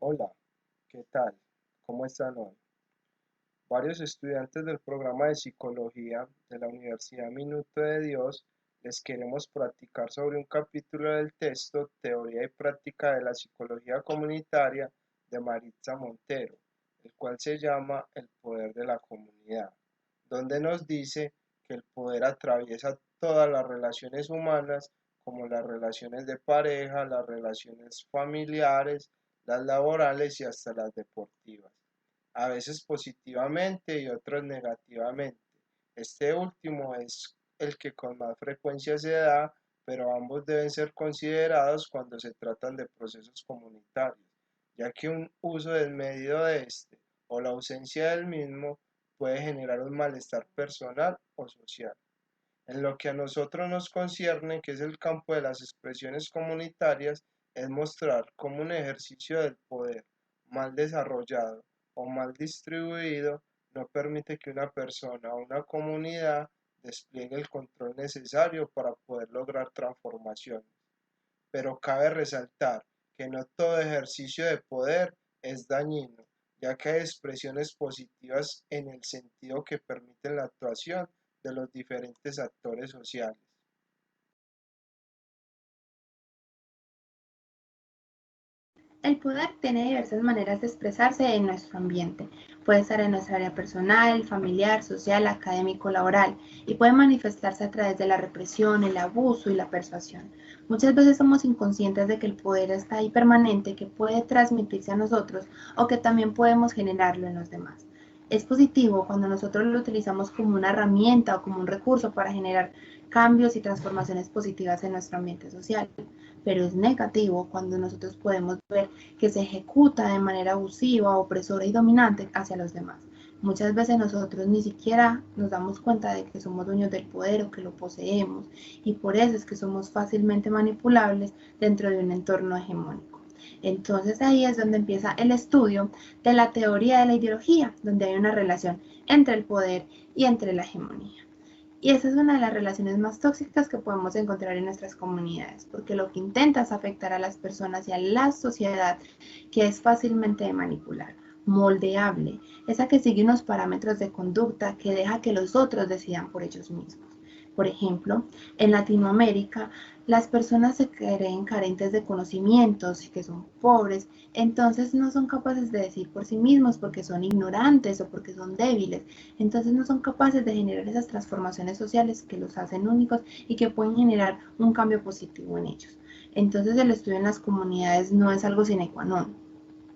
Hola, ¿qué tal? ¿Cómo están hoy? Varios estudiantes del programa de psicología de la Universidad Minuto de Dios les queremos practicar sobre un capítulo del texto Teoría y Práctica de la Psicología Comunitaria de Maritza Montero, el cual se llama El poder de la comunidad, donde nos dice que el poder atraviesa todas las relaciones humanas, como las relaciones de pareja, las relaciones familiares, las laborales y hasta las deportivas, a veces positivamente y otras negativamente. Este último es el que con más frecuencia se da, pero ambos deben ser considerados cuando se tratan de procesos comunitarios, ya que un uso desmedido de este o la ausencia del mismo puede generar un malestar personal o social. En lo que a nosotros nos concierne, que es el campo de las expresiones comunitarias, es mostrar cómo un ejercicio del poder mal desarrollado o mal distribuido no permite que una persona o una comunidad despliegue el control necesario para poder lograr transformaciones. Pero cabe resaltar que no todo ejercicio de poder es dañino, ya que hay expresiones positivas en el sentido que permiten la actuación de los diferentes actores sociales. El poder tiene diversas maneras de expresarse en nuestro ambiente. Puede estar en nuestra área personal, familiar, social, académico, laboral y puede manifestarse a través de la represión, el abuso y la persuasión. Muchas veces somos inconscientes de que el poder está ahí permanente, que puede transmitirse a nosotros o que también podemos generarlo en los demás. Es positivo cuando nosotros lo utilizamos como una herramienta o como un recurso para generar cambios y transformaciones positivas en nuestro ambiente social, pero es negativo cuando nosotros podemos ver que se ejecuta de manera abusiva, opresora y dominante hacia los demás. Muchas veces nosotros ni siquiera nos damos cuenta de que somos dueños del poder o que lo poseemos, y por eso es que somos fácilmente manipulables dentro de un entorno hegemónico. Entonces ahí es donde empieza el estudio de la teoría de la ideología, donde hay una relación entre el poder y entre la hegemonía. Y esa es una de las relaciones más tóxicas que podemos encontrar en nuestras comunidades, porque lo que intenta es afectar a las personas y a la sociedad, que es fácilmente de manipular, moldeable, esa que sigue unos parámetros de conducta que deja que los otros decidan por ellos mismos. Por ejemplo, en Latinoamérica, las personas se creen carentes de conocimientos y que son pobres, entonces no son capaces de decir por sí mismos porque son ignorantes o porque son débiles, entonces no son capaces de generar esas transformaciones sociales que los hacen únicos y que pueden generar un cambio positivo en ellos. Entonces el estudio en las comunidades no es algo sine qua non.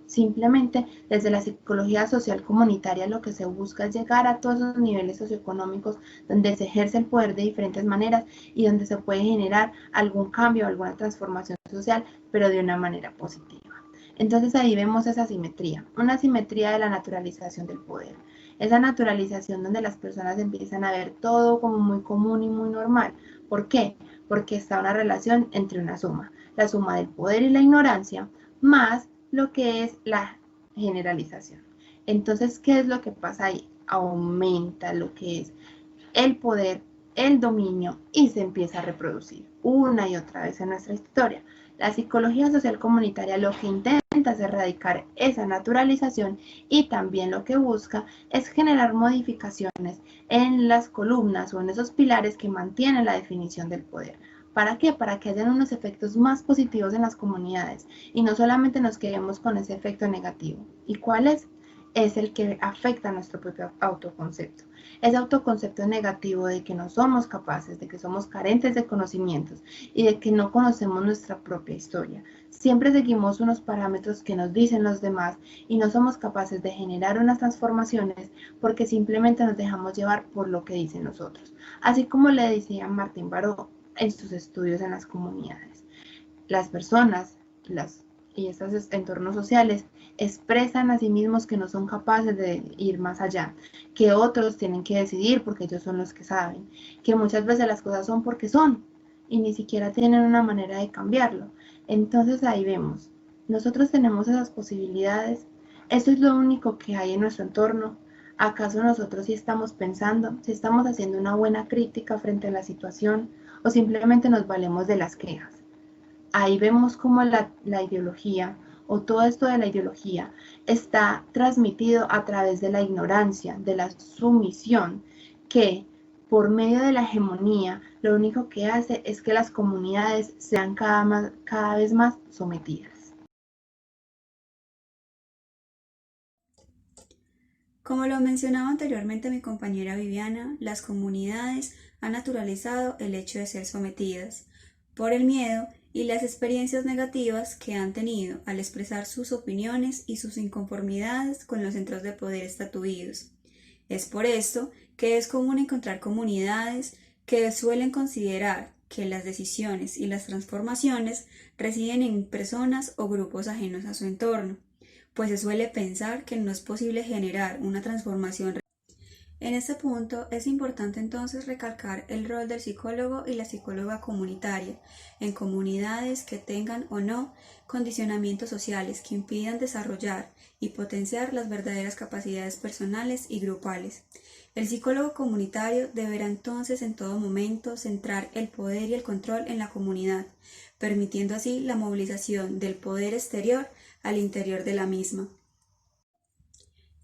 Simplemente desde la psicología social comunitaria lo que se busca es llegar a todos los niveles socioeconómicos donde se ejerce el poder de diferentes maneras y donde se puede generar algún cambio, alguna transformación social, pero de una manera positiva. Entonces ahí vemos esa simetría, una simetría de la naturalización del poder. Esa naturalización donde las personas empiezan a ver todo como muy común y muy normal. ¿Por qué? Porque está una relación entre una suma, la suma del poder y la ignorancia, más lo que es la generalización. Entonces, ¿qué es lo que pasa ahí? Aumenta lo que es el poder, el dominio y se empieza a reproducir una y otra vez en nuestra historia. La psicología social comunitaria lo que intenta es erradicar esa naturalización y también lo que busca es generar modificaciones en las columnas o en esos pilares que mantienen la definición del poder. ¿Para qué? Para que hayan unos efectos más positivos en las comunidades y no solamente nos quedemos con ese efecto negativo. ¿Y cuál es? Es el que afecta a nuestro propio autoconcepto. Ese autoconcepto negativo de que no somos capaces, de que somos carentes de conocimientos y de que no conocemos nuestra propia historia. Siempre seguimos unos parámetros que nos dicen los demás y no somos capaces de generar unas transformaciones porque simplemente nos dejamos llevar por lo que dicen los otros. Así como le decía Martín Baró en sus estudios en las comunidades. Las personas y estos entornos sociales expresan a sí mismos que no son capaces de ir más allá, que otros tienen que decidir porque ellos son los que saben, que muchas veces las cosas son porque son y ni siquiera tienen una manera de cambiarlo. Entonces ahí vemos, nosotros tenemos esas posibilidades, eso es lo único que hay en nuestro entorno. ¿Acaso nosotros sí estamos pensando, si estamos haciendo una buena crítica frente a la situación o simplemente nos valemos de las quejas? Ahí vemos cómo la ideología o todo esto de la ideología está transmitido a través de la ignorancia, de la sumisión, que por medio de la hegemonía lo único que hace es que las comunidades sean cada vez más sometidas. Como lo mencionaba anteriormente mi compañera Viviana, las comunidades han naturalizado el hecho de ser sometidas por el miedo y las experiencias negativas que han tenido al expresar sus opiniones y sus inconformidades con los centros de poder estatuidos. Es por esto que es común encontrar comunidades que suelen considerar que las decisiones y las transformaciones residen en personas o grupos ajenos a su entorno, pues se suele pensar que no es posible generar una transformación. En este punto es importante entonces recalcar el rol del psicólogo y la psicóloga comunitaria en comunidades que tengan o no condicionamientos sociales que impidan desarrollar y potenciar las verdaderas capacidades personales y grupales. El psicólogo comunitario deberá entonces en todo momento centrar el poder y el control en la comunidad, permitiendo así la movilización del poder exterior al interior de la misma.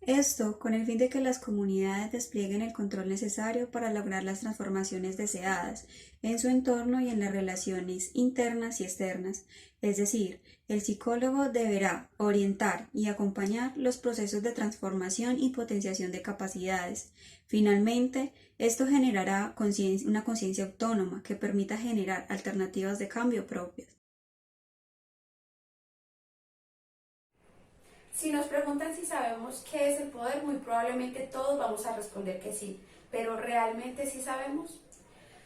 Esto con el fin de que las comunidades desplieguen el control necesario para lograr las transformaciones deseadas en su entorno y en las relaciones internas y externas. Es decir, el psicólogo deberá orientar y acompañar los procesos de transformación y potenciación de capacidades. Finalmente, esto generará una conciencia autónoma que permita generar alternativas de cambio propias. Si nos preguntan si sabemos qué es el poder, muy probablemente todos vamos a responder que sí, pero ¿realmente sí sabemos?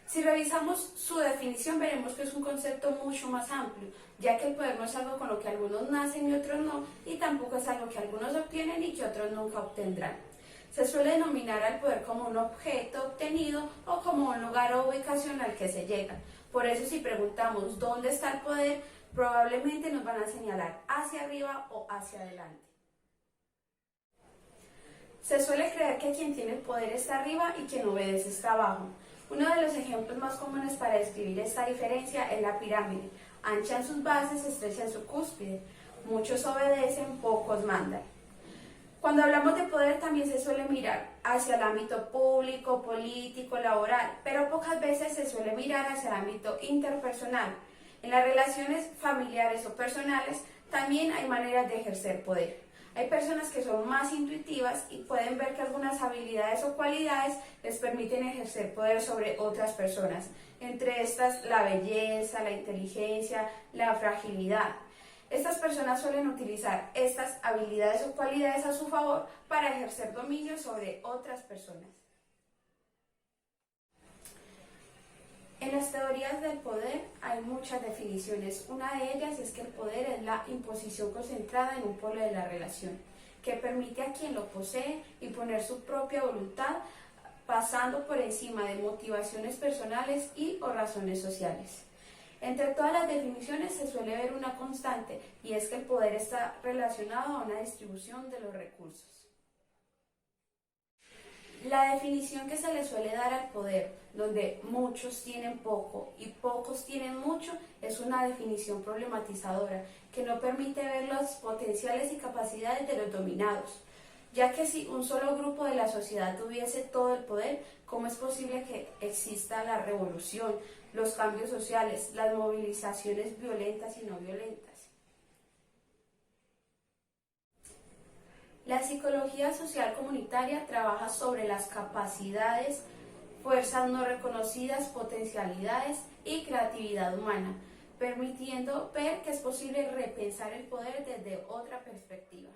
Si revisamos su definición, veremos que es un concepto mucho más amplio, ya que el poder no es algo con lo que algunos nacen y otros no, y tampoco es algo que algunos obtienen y que otros nunca obtendrán. Se suele denominar al poder como un objeto obtenido o como un lugar o ubicación al que se llega. Por eso si preguntamos ¿dónde está el poder?, probablemente nos van a señalar hacia arriba o hacia adelante. Se suele creer que quien tiene el poder está arriba y quien obedece está abajo. Uno de los ejemplos más comunes para describir esta diferencia es la pirámide. Ancha en sus bases, estrecha en su cúspide. Muchos obedecen, pocos mandan. Cuando hablamos de poder también se suele mirar hacia el ámbito público, político, laboral, pero pocas veces se suele mirar hacia el ámbito interpersonal. En las relaciones familiares o personales también hay maneras de ejercer poder. Hay personas que son más intuitivas y pueden ver que algunas habilidades o cualidades les permiten ejercer poder sobre otras personas. Entre estas, la belleza, la inteligencia, la fragilidad. Estas personas suelen utilizar estas habilidades o cualidades a su favor para ejercer dominio sobre otras personas. En las teorías del poder hay muchas definiciones. Una de ellas es que el poder es la imposición concentrada en un polo de la relación, que permite a quien lo posee imponer su propia voluntad, pasando por encima de motivaciones personales y o razones sociales. Entre todas las definiciones se suele ver una constante, y es que el poder está relacionado a una distribución de los recursos. La definición que se le suele dar al poder, donde muchos tienen poco y pocos tienen mucho, es una definición problematizadora que no permite ver los potenciales y capacidades de los dominados, ya que si un solo grupo de la sociedad tuviese todo el poder, ¿cómo es posible que exista la revolución, los cambios sociales, las movilizaciones violentas y no violentas? La psicología social comunitaria trabaja sobre las capacidades, fuerzas no reconocidas, potencialidades y creatividad humana, permitiendo ver que es posible repensar el poder desde otra perspectiva.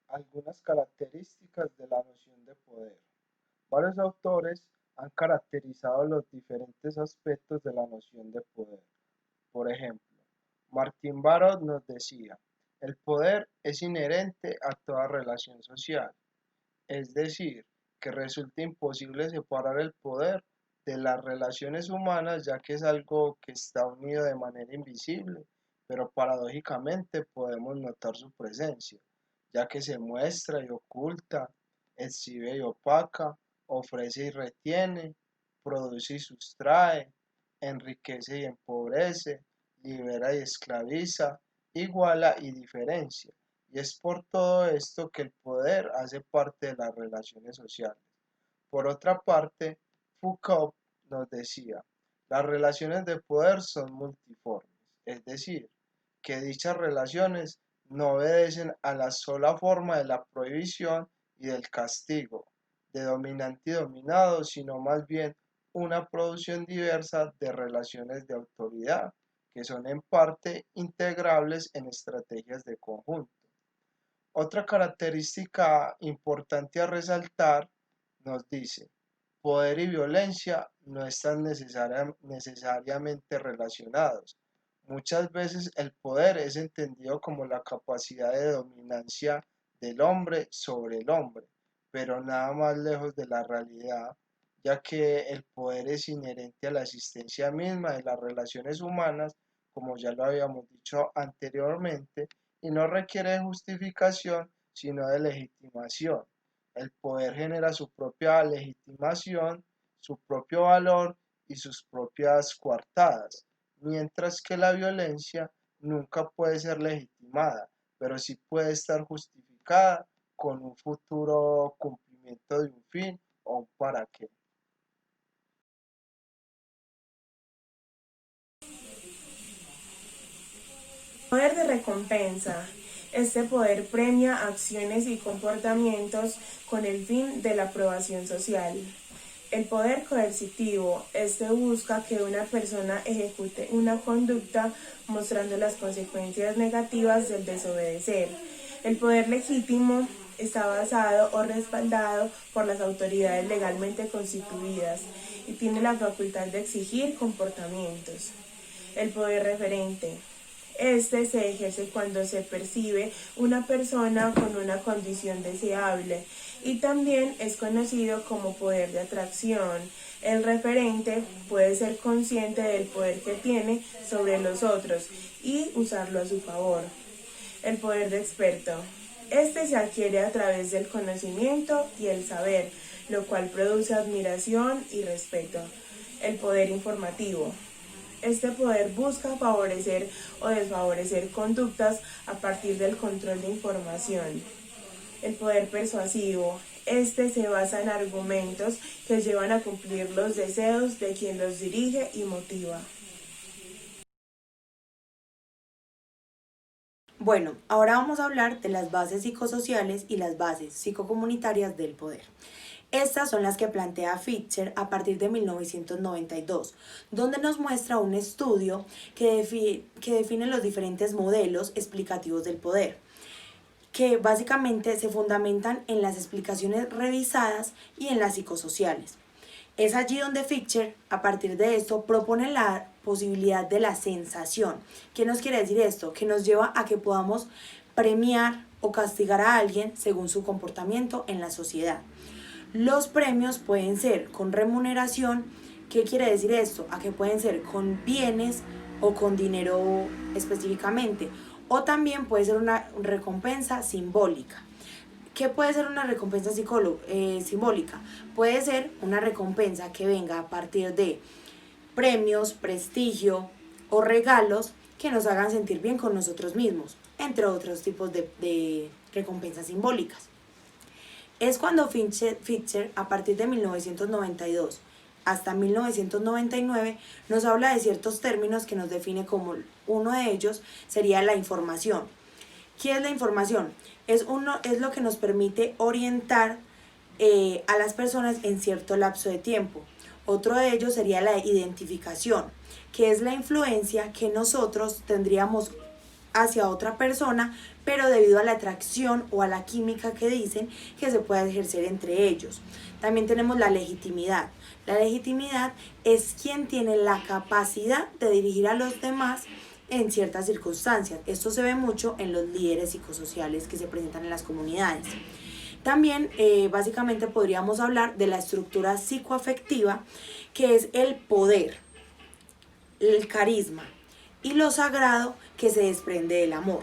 Algunas características de la noción de poder. Varios autores han caracterizado los diferentes aspectos de la noción de poder. Por ejemplo, Martín Barot nos decía, el poder es inherente a toda relación social, es decir, que resulta imposible separar el poder de las relaciones humanas ya que es algo que está unido de manera invisible, pero paradójicamente podemos notar su presencia, ya que se muestra y oculta, exhibe y opaca, ofrece y retiene, produce y sustrae, enriquece y empobrece, libera y esclaviza, iguala y diferencia. Y es por todo esto que el poder hace parte de las relaciones sociales. Por otra parte, Foucault nos decía, las relaciones de poder son multiformes, es decir, que dichas relaciones no obedecen a la sola forma de la prohibición y del castigo, de dominante y dominado, sino más bien una producción diversa de relaciones de autoridad, que son en parte integrables en estrategias de conjunto. Otra característica importante a resaltar nos dice, poder y violencia no están necesariamente relacionados. Muchas veces el poder es entendido como la capacidad de dominancia del hombre sobre el hombre, pero nada más lejos de la realidad, ya que el poder es inherente a la existencia misma de las relaciones humanas, como ya lo habíamos dicho anteriormente, y no requiere de justificación, sino de legitimación. El poder genera su propia legitimación, su propio valor y sus propias coartadas, mientras que la violencia nunca puede ser legitimada, pero sí puede estar justificada con un futuro cumplimiento de un fin o un para qué. Poder de recompensa. Este poder premia acciones y comportamientos con el fin de la aprobación social. El poder coercitivo. Este busca que una persona ejecute una conducta mostrando las consecuencias negativas del desobedecer. El poder legítimo está basado o respaldado por las autoridades legalmente constituidas y tiene la facultad de exigir comportamientos. El poder referente. Este se ejerce cuando se percibe una persona con una condición deseable y también es conocido como poder de atracción. El referente puede ser consciente del poder que tiene sobre los otros y usarlo a su favor. El poder de experto. Este se adquiere a través del conocimiento y el saber, lo cual produce admiración y respeto. El poder informativo. Este poder busca favorecer o desfavorecer conductas a partir del control de información. El poder persuasivo. Este se basa en argumentos que llevan a cumplir los deseos de quien los dirige y motiva. Bueno, ahora vamos a hablar de las bases psicosociales y las bases psicocomunitarias del poder. Estas son las que plantea Fichte a partir de 1992, donde nos muestra un estudio que define los diferentes modelos explicativos del poder, que básicamente se fundamentan en las explicaciones revisadas y en las psicosociales. Es allí donde Fichte, a partir de esto, propone la posibilidad de la sensación. ¿Qué nos quiere decir esto? Que nos lleva a que podamos premiar o castigar a alguien según su comportamiento en la sociedad. Los premios pueden ser con remuneración. ¿Qué quiere decir esto? A que pueden ser con bienes o con dinero específicamente. O también puede ser una recompensa simbólica. ¿Qué puede ser una recompensa simbólica? Puede ser una recompensa que venga a partir de premios, prestigio o regalos que nos hagan sentir bien con nosotros mismos, entre otros tipos de recompensas simbólicas. Es cuando Fichte, a partir de 1992 hasta 1999, nos habla de ciertos términos que nos define como uno de ellos sería la información. ¿Qué es la información? Es lo que nos permite orientar a las personas en cierto lapso de tiempo. Otro de ellos sería la identificación, que es la influencia que nosotros tendríamos hacia otra persona, pero debido a la atracción o a la química que dicen que se puede ejercer entre ellos. También tenemos la legitimidad. La legitimidad es quien tiene la capacidad de dirigir a los demás en ciertas circunstancias. Esto se ve mucho en los líderes psicosociales que se presentan en las comunidades. También básicamente podríamos hablar de la estructura psicoafectiva, que es el poder, el carisma y lo sagrado que se desprende del amor.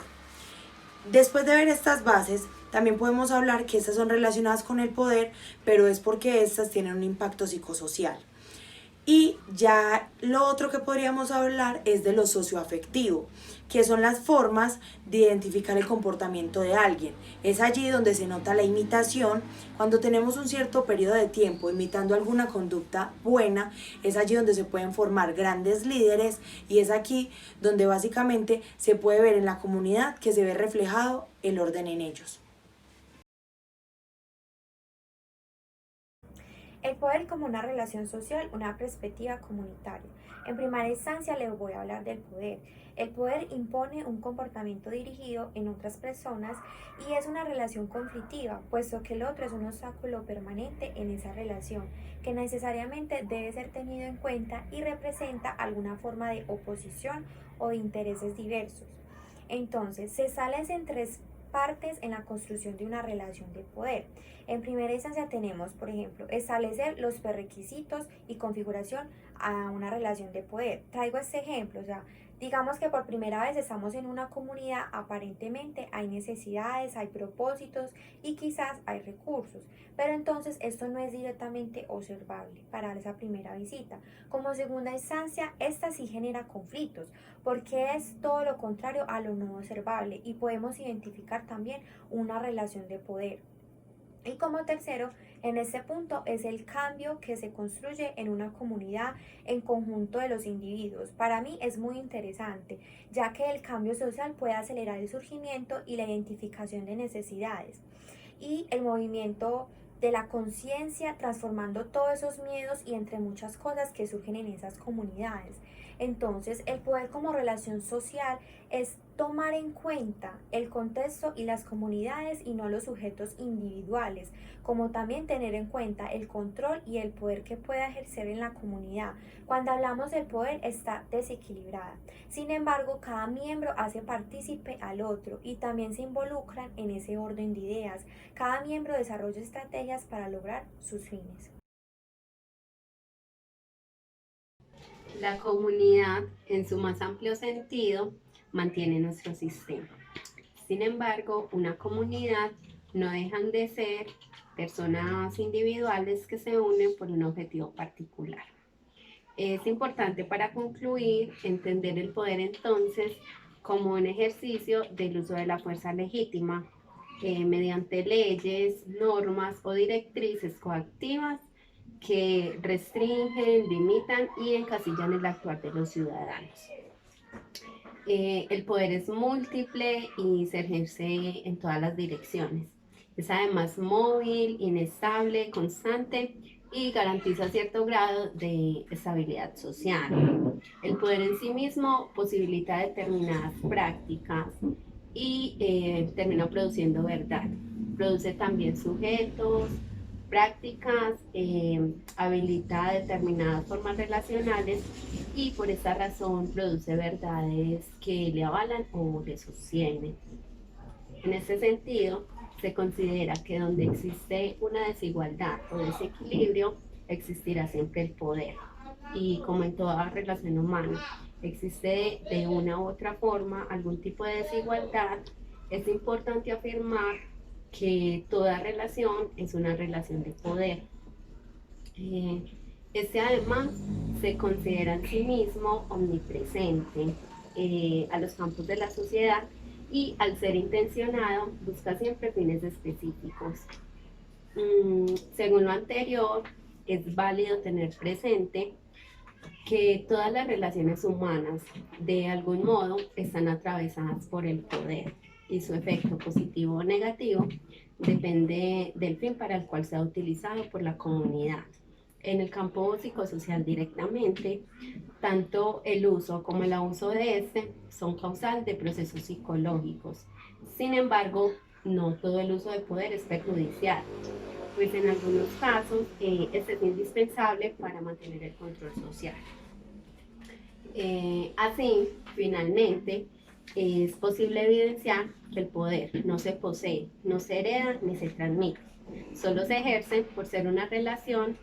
Después de ver estas bases, también podemos hablar que estas son relacionadas con el poder, pero es porque estas tienen un impacto psicosocial. Y ya lo otro que podríamos hablar es de lo socioafectivo, que son las formas de identificar el comportamiento de alguien. Es allí donde se nota la imitación. Cuando tenemos un cierto periodo de tiempo imitando alguna conducta buena, es allí donde se pueden formar grandes líderes, y es aquí donde básicamente se puede ver en la comunidad que se ve reflejado el orden en ellos. El poder como una relación social, una perspectiva comunitaria. En primera instancia les voy a hablar del poder. El poder impone un comportamiento dirigido en otras personas y es una relación conflictiva, puesto que el otro es un obstáculo permanente en esa relación, que necesariamente debe ser tenido en cuenta y representa alguna forma de oposición o de intereses diversos. Entonces, se establecen tres partes en la construcción de una relación de poder. En primera instancia tenemos, por ejemplo, establecer los prerequisitos y configuración a una relación de poder. Traigo este ejemplo, digamos que por primera vez estamos en una comunidad, aparentemente hay necesidades, hay propósitos y quizás hay recursos, pero entonces esto no es directamente observable para esa primera visita. Como segunda instancia, esta sí genera conflictos, porque es todo lo contrario a lo no observable y podemos identificar también una relación de poder. Y como tercero, en este punto es el cambio que se construye en una comunidad en conjunto de los individuos. Para mí es muy interesante, ya que el cambio social puede acelerar el surgimiento y la identificación de necesidades y el movimiento de la conciencia, transformando todos esos miedos y entre muchas cosas que surgen en esas comunidades. Entonces, el poder como relación social es tomar en cuenta el contexto y las comunidades y no los sujetos individuales, como también tener en cuenta el control y el poder que pueda ejercer en la comunidad. Cuando hablamos del poder está desequilibrada. Sin embargo, cada miembro hace partícipe al otro y también se involucran en ese orden de ideas. Cada miembro desarrolla estrategias para lograr sus fines. La comunidad, en su más amplio sentido, mantiene nuestro sistema. Sin embargo, una comunidad no dejan de ser personas individuales que se unen por un objetivo particular. Es importante para concluir entender el poder entonces como un ejercicio del uso de la fuerza legítima mediante leyes, normas o directrices coactivas que restringen, limitan y encasillan el actuar de los ciudadanos. El poder es múltiple y se ejerce en todas las direcciones. Es además móvil, inestable, constante y garantiza cierto grado de estabilidad social. El poder en sí mismo posibilita determinadas prácticas y termina produciendo verdad. Produce también sujetos, prácticas, habilita determinadas formas relacionales y por esta razón produce verdades que le avalan o le sostienen. En este sentido, se considera que donde existe una desigualdad o desequilibrio, existirá siempre el poder. Y como en toda relación humana, existe de una u otra forma algún tipo de desigualdad, es importante afirmar que toda relación es una relación de poder. Este además se considera en sí mismo omnipresente a los campos de la sociedad y al ser intencionado busca siempre fines específicos. Según lo anterior, es válido tener presente que todas las relaciones humanas de algún modo están atravesadas por el poder y su efecto positivo o negativo depende del fin para el cual sea utilizado por la comunidad. En el campo psicosocial directamente, tanto el uso como el abuso de este son causal de procesos psicológicos. Sin embargo, no todo el uso de poder es perjudicial, pues en algunos casos este es indispensable para mantener el control social. Así, finalmente, es posible evidenciar que el poder no se posee, no se hereda ni se transmite. Solo se ejerce por ser una relación